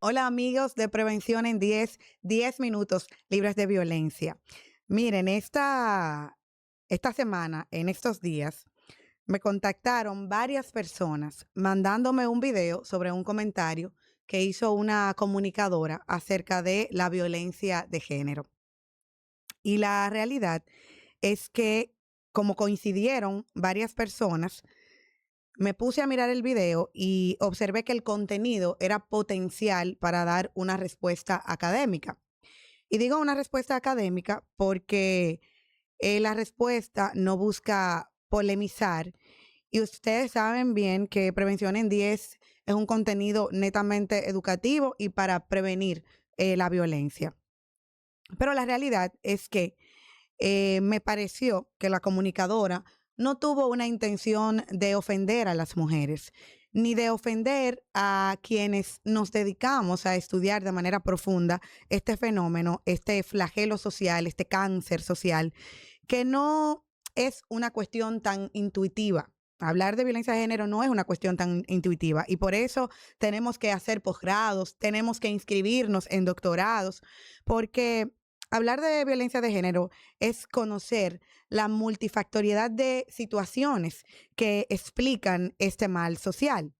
Hola amigos de Prevención en 10 minutos libres de violencia. Miren, esta semana, en estos días, me contactaron varias personas mandándome un video sobre un comentario que hizo una comunicadora acerca de la violencia de género. Y la realidad es que como coincidieron varias personas, me puse a mirar el video y observé que el contenido era potencial para dar una respuesta académica. Y digo una respuesta académica porque la respuesta no busca polemizar y ustedes saben bien que Prevención en 10 es un contenido netamente educativo y para prevenir la violencia. Pero la realidad es que me pareció que la comunicadora no tuvo una intención de ofender a las mujeres, ni de ofender a quienes nos dedicamos a estudiar de manera profunda este fenómeno, este flagelo social, este cáncer social, que no es una cuestión tan intuitiva. Hablar de violencia de género no es una cuestión tan intuitiva y por eso tenemos que hacer posgrados, tenemos que inscribirnos en doctorados, porque hablar de violencia de género es conocer la multifactoriedad de situaciones que explican este mal social.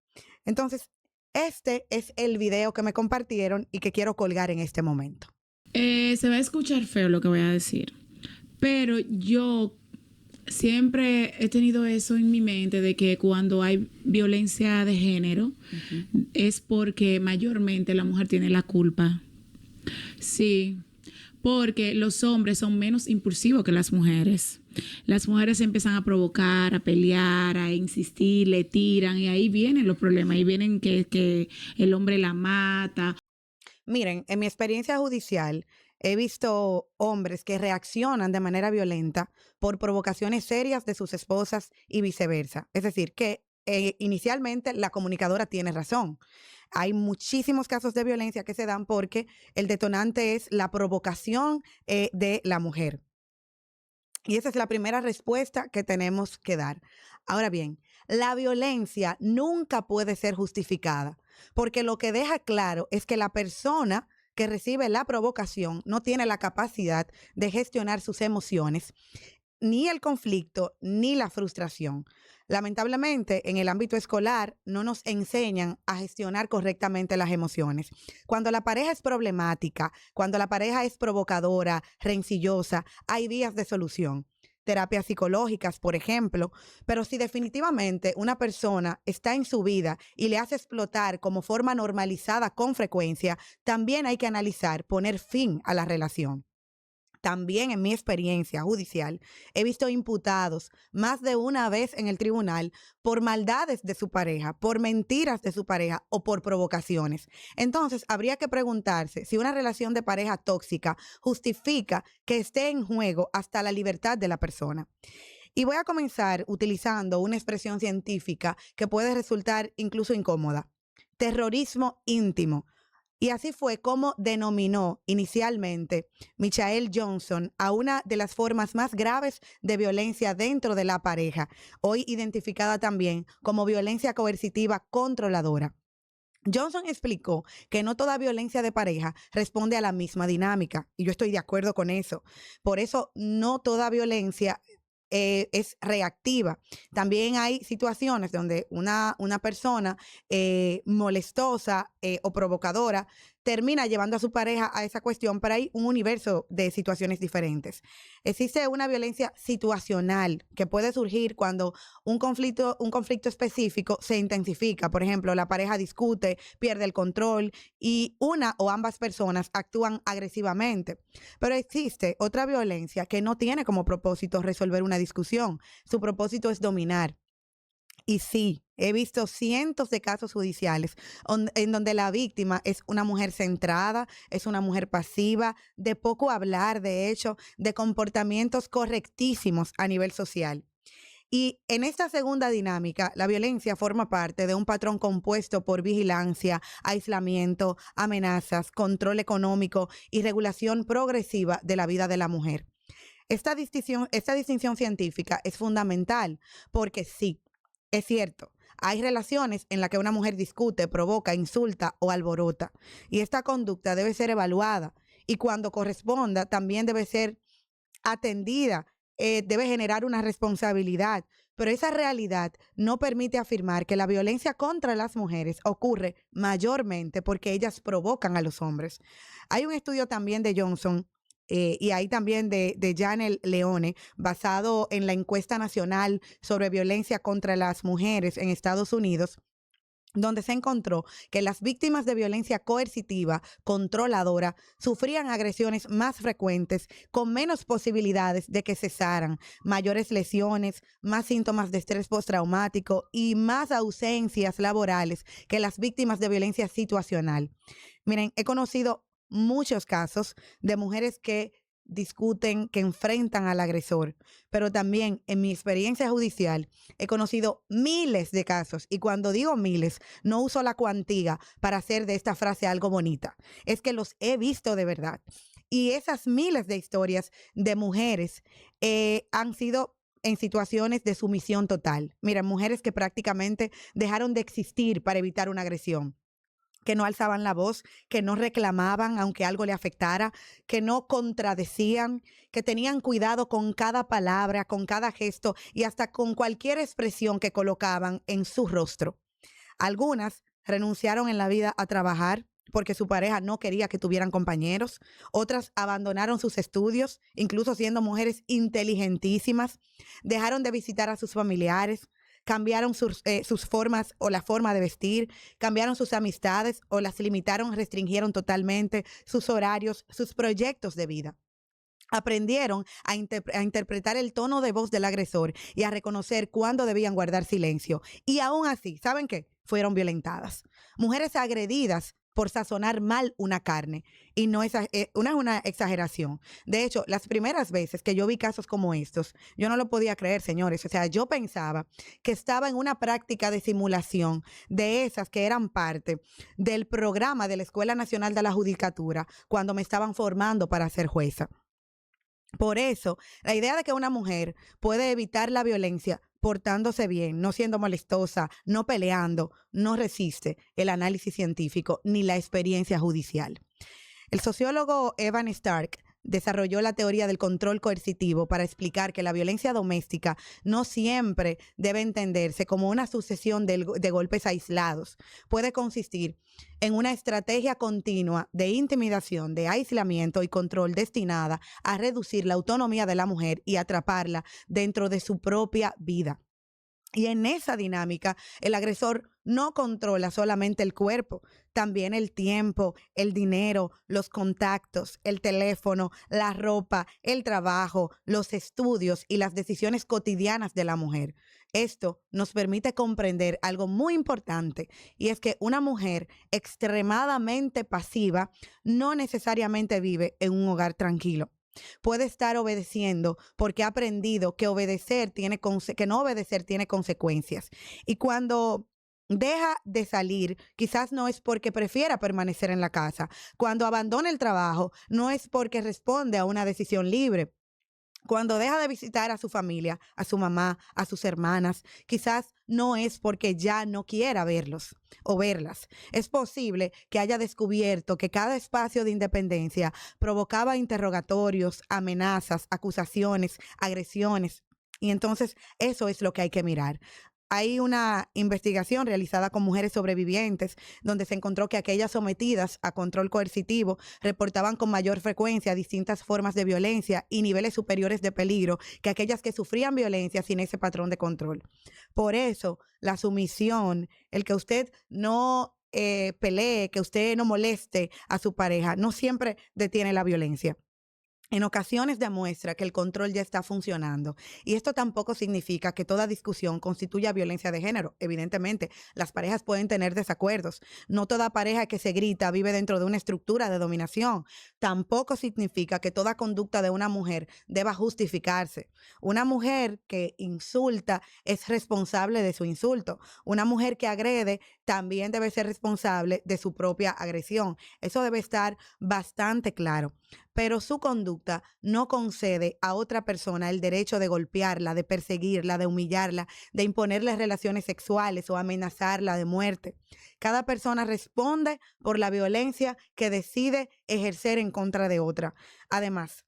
Entonces, este es el video que me compartieron y que quiero colgar en este momento. Se va a escuchar feo lo que voy a decir, pero yo siempre he tenido eso en mi mente de que cuando hay violencia de género es porque mayormente la mujer tiene la culpa. Sí, porque los hombres son menos impulsivos que las mujeres. Las mujeres empiezan a provocar, a pelear, a insistir, le tiran y ahí vienen los problemas, ahí vienen que el hombre la mata. Miren, en mi experiencia judicial he visto hombres que reaccionan de manera violenta por provocaciones serias de sus esposas y viceversa. Es decir, que inicialmente la comunicadora tiene razón. Hay muchísimos casos de violencia que se dan porque el detonante es la provocación de la mujer. Y esa es la primera respuesta que tenemos que dar. Ahora bien, la violencia nunca puede ser justificada, porque lo que deja claro es que la persona que recibe la provocación no tiene la capacidad de gestionar sus emociones, ni el conflicto, ni la frustración. Lamentablemente, en el ámbito escolar no nos enseñan a gestionar correctamente las emociones. Cuando la pareja es problemática, cuando la pareja es provocadora, rencillosa, hay vías de solución. Terapias psicológicas, por ejemplo, pero si definitivamente una persona está en su vida y le hace explotar como forma normalizada con frecuencia, también hay que analizar poner fin a la relación. También en mi experiencia judicial he visto imputados más de una vez en el tribunal por maldades de su pareja, por mentiras de su pareja o por provocaciones. Entonces, habría que preguntarse si una relación de pareja tóxica justifica que esté en juego hasta la libertad de la persona. Y voy a comenzar utilizando una expresión científica que puede resultar incluso incómoda. Terrorismo íntimo. Y así fue como denominó inicialmente Michael Johnson a una de las formas más graves de violencia dentro de la pareja, hoy identificada también como violencia coercitiva controladora. Johnson explicó que no toda violencia de pareja responde a la misma dinámica, y yo estoy de acuerdo con eso. Por eso, no toda violencia es reactiva. También hay situaciones donde una persona molestosa o provocadora termina llevando a su pareja a esa cuestión, pero hay un universo de situaciones diferentes. Existe una violencia situacional que puede surgir cuando un conflicto específico se intensifica. Por ejemplo, la pareja discute, pierde el control y una o ambas personas actúan agresivamente. Pero existe otra violencia que no tiene como propósito resolver una discusión. Su propósito es dominar. Y sí, he visto cientos de casos judiciales en donde la víctima es una mujer centrada, es una mujer pasiva, de poco hablar, de hecho, de comportamientos correctísimos a nivel social. Y en esta segunda dinámica, la violencia forma parte de un patrón compuesto por vigilancia, aislamiento, amenazas, control económico y regulación progresiva de la vida de la mujer. Esta distinción científica es fundamental porque sí, es cierto, hay relaciones en las que una mujer discute, provoca, insulta o alborota. Y esta conducta debe ser evaluada y cuando corresponda también debe ser atendida, debe generar una responsabilidad. Pero esa realidad no permite afirmar que la violencia contra las mujeres ocurre mayormente porque ellas provocan a los hombres. Hay un estudio también de Johnson y hay también de Janel Leone, basado en la encuesta nacional sobre violencia contra las mujeres en Estados Unidos, donde se encontró que las víctimas de violencia coercitiva, controladora, sufrían agresiones más frecuentes, con menos posibilidades de que cesaran, mayores lesiones, más síntomas de estrés postraumático y más ausencias laborales que las víctimas de violencia situacional. Miren, he conocido muchos casos de mujeres que discuten, que enfrentan al agresor, pero también en mi experiencia judicial he conocido miles de casos y cuando digo miles no uso la cuantía para hacer de esta frase algo bonita, es que los he visto de verdad y esas miles de historias de mujeres han sido en situaciones de sumisión total. Mira, mujeres que prácticamente dejaron de existir para evitar una agresión, que no alzaban la voz, que no reclamaban aunque algo le afectara, que no contradecían, que tenían cuidado con cada palabra, con cada gesto y hasta con cualquier expresión que colocaban en su rostro. Algunas renunciaron en la vida a trabajar porque su pareja no quería que tuvieran compañeros. Otras abandonaron sus estudios, incluso siendo mujeres inteligentísimas. Dejaron de visitar a sus familiares, cambiaron sus formas o la forma de vestir, cambiaron sus amistades o las limitaron, restringieron totalmente sus horarios, sus proyectos de vida. Aprendieron a interpretar el tono de voz del agresor y a reconocer cuándo debían guardar silencio. Y aún así, ¿saben qué? Fueron violentadas. Mujeres agredidas por sazonar mal una carne. Y no es una exageración. De hecho, las primeras veces que yo vi casos como estos, yo no lo podía creer, señores. O sea, yo pensaba que estaba en una práctica de simulación de esas que eran parte del programa de la Escuela Nacional de la Judicatura cuando me estaban formando para ser jueza. Por eso, la idea de que una mujer puede evitar la violencia portándose bien, no siendo molestosa, no peleando, no resiste el análisis científico ni la experiencia judicial. El sociólogo Evan Stark desarrolló la teoría del control coercitivo para explicar que la violencia doméstica no siempre debe entenderse como una sucesión de golpes aislados. Puede consistir en una estrategia continua de intimidación, de aislamiento y control destinada a reducir la autonomía de la mujer y atraparla dentro de su propia vida. Y en esa dinámica, el agresor no controla solamente el cuerpo, también el tiempo, el dinero, los contactos, el teléfono, la ropa, el trabajo, los estudios y las decisiones cotidianas de la mujer. Esto nos permite comprender algo muy importante y es que una mujer extremadamente pasiva no necesariamente vive en un hogar tranquilo. Puede estar obedeciendo porque ha aprendido que que no obedecer tiene consecuencias. Y cuando deja de salir, quizás no es porque prefiera permanecer en la casa. Cuando abandona el trabajo, no es porque responde a una decisión libre. Cuando deja de visitar a su familia, a su mamá, a sus hermanas, quizás no es porque ya no quiera verlos o verlas. Es posible que haya descubierto que cada espacio de independencia provocaba interrogatorios, amenazas, acusaciones, agresiones. Y entonces eso es lo que hay que mirar. Hay una investigación realizada con mujeres sobrevivientes donde se encontró que aquellas sometidas a control coercitivo reportaban con mayor frecuencia distintas formas de violencia y niveles superiores de peligro que aquellas que sufrían violencia sin ese patrón de control. Por eso, la sumisión, el que usted no pelee, que usted no moleste a su pareja, no siempre detiene la violencia. En ocasiones demuestra que el control ya está funcionando. Y esto tampoco significa que toda discusión constituya violencia de género. Evidentemente, las parejas pueden tener desacuerdos. No toda pareja que se grita vive dentro de una estructura de dominación. Tampoco significa que toda conducta de una mujer deba justificarse. Una mujer que insulta es responsable de su insulto. Una mujer que agrede también debe ser responsable de su propia agresión. Eso debe estar bastante claro. pero su conducta no concede a otra persona el derecho de golpearla, de perseguirla, de humillarla, de imponerle relaciones sexuales o amenazarla de muerte. Cada persona responde por la violencia que decide ejercer en contra de otra. Además,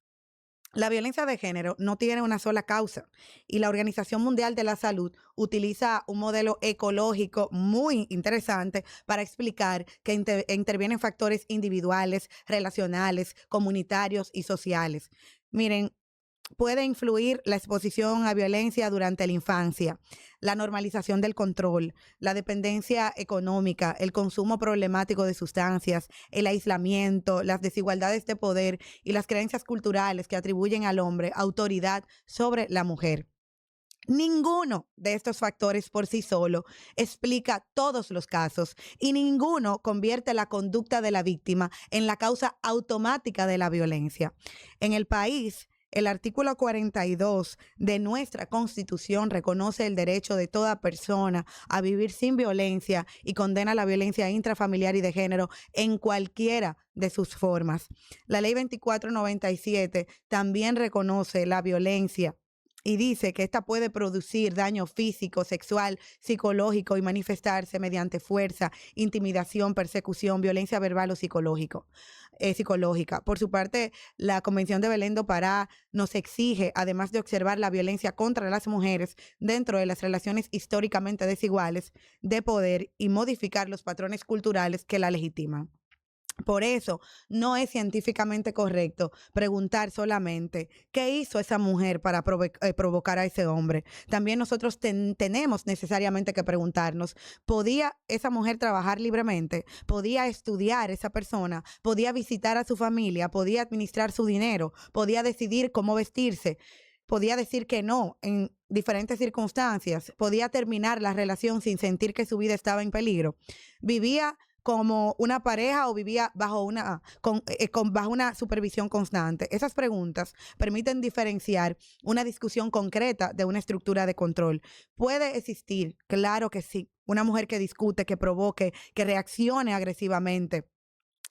la violencia de género no tiene una sola causa y la Organización Mundial de la Salud utiliza un modelo ecológico muy interesante para explicar que intervienen factores individuales, relacionales, comunitarios y sociales. Miren, puede influir la exposición a violencia durante la infancia, la normalización del control, la dependencia económica, el consumo problemático de sustancias, el aislamiento, las desigualdades de poder y las creencias culturales que atribuyen al hombre autoridad sobre la mujer. Ninguno de estos factores por sí solo explica todos los casos y ninguno convierte la conducta de la víctima en la causa automática de la violencia. En el país, el artículo 42 de nuestra Constitución reconoce el derecho de toda persona a vivir sin violencia y condena la violencia intrafamiliar y de género en cualquiera de sus formas. La Ley 2497 también reconoce la violencia y dice que esta puede producir daño físico, sexual, psicológico y manifestarse mediante fuerza, intimidación, persecución, violencia verbal o psicológica. Por su parte, la Convención de Belén do Pará nos exige, además de observar la violencia contra las mujeres dentro de las relaciones históricamente desiguales de poder y modificar los patrones culturales que la legitiman. Por eso no es científicamente correcto preguntar solamente qué hizo esa mujer para provocar a ese hombre. También nosotros tenemos necesariamente que preguntarnos, ¿podía esa mujer trabajar libremente? ¿Podía estudiar esa persona? ¿Podía visitar a su familia? ¿Podía administrar su dinero? ¿Podía decidir cómo vestirse? ¿Podía decir que no en diferentes circunstancias? ¿Podía terminar la relación sin sentir que su vida estaba en peligro? ¿Vivía como una pareja o vivía bajo una supervisión constante? Esas preguntas permiten diferenciar una discusión concreta de una estructura de control. ¿Puede existir? Claro que sí. Una mujer que discute, que provoque, que reaccione agresivamente.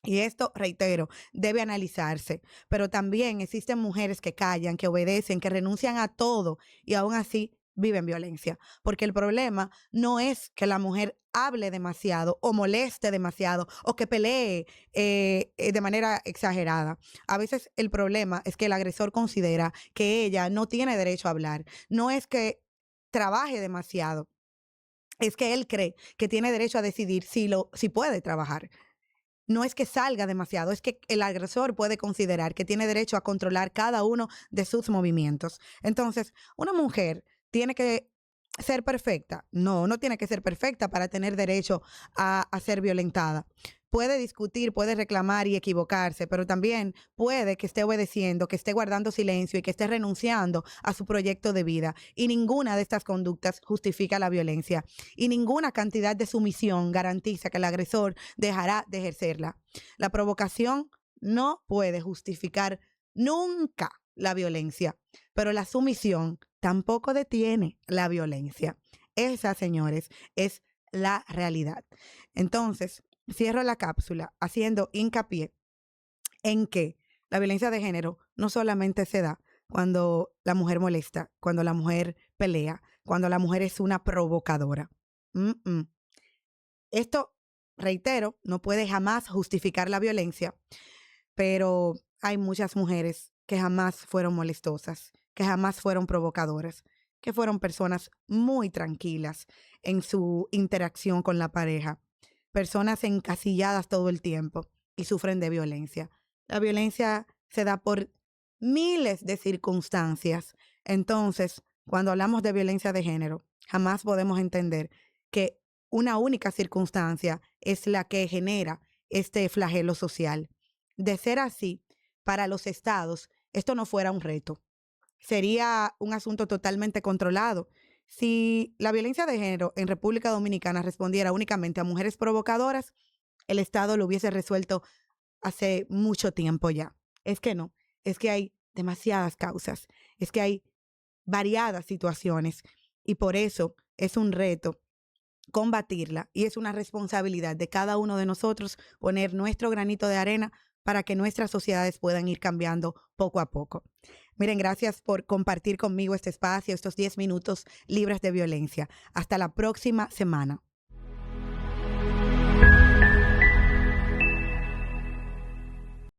Y esto, reitero, debe analizarse, pero también existen mujeres que callan, que obedecen, que renuncian a todo y aún así viven violencia, porque el problema no es que la mujer hable demasiado o moleste demasiado o que pelee de manera exagerada. A veces el problema es que el agresor considera que ella no tiene derecho a hablar. No es que trabaje demasiado, es que él cree que tiene derecho a decidir si puede trabajar. No es que salga demasiado, es que el agresor puede considerar que tiene derecho a controlar cada uno de sus movimientos. Entonces, una mujer tiene que ser perfecta. No, no tiene que ser perfecta para tener derecho a ser violentada. Puede discutir, puede reclamar y equivocarse, pero también puede que esté obedeciendo, que esté guardando silencio y que esté renunciando a su proyecto de vida. Y ninguna de estas conductas justifica la violencia. Y ninguna cantidad de sumisión garantiza que el agresor dejará de ejercerla. La provocación no puede justificar nunca la violencia, pero la sumisión tampoco detiene la violencia. Esa, señores, es la realidad. Entonces, cierro la cápsula haciendo hincapié en que la violencia de género no solamente se da cuando la mujer molesta, cuando la mujer pelea, cuando la mujer es una provocadora. Esto, reitero, no puede jamás justificar la violencia, pero hay muchas mujeres que jamás fueron molestosas, que jamás fueron provocadoras, que fueron personas muy tranquilas en su interacción con la pareja, personas encasilladas todo el tiempo y sufren de violencia. La violencia se da por miles de circunstancias. Entonces, cuando hablamos de violencia de género, jamás podemos entender que una única circunstancia es la que genera este flagelo social. De ser así, para los estados, esto no fuera un reto. Sería un asunto totalmente controlado. Si la violencia de género en República Dominicana respondiera únicamente a mujeres provocadoras, el Estado lo hubiese resuelto hace mucho tiempo ya. Es que no, es que hay demasiadas causas, es que hay variadas situaciones y por eso es un reto combatirla y es una responsabilidad de cada uno de nosotros poner nuestro granito de arena para que nuestras sociedades puedan ir cambiando poco a poco. Miren, gracias por compartir conmigo este espacio, estos 10 minutos libres de violencia. Hasta la próxima semana.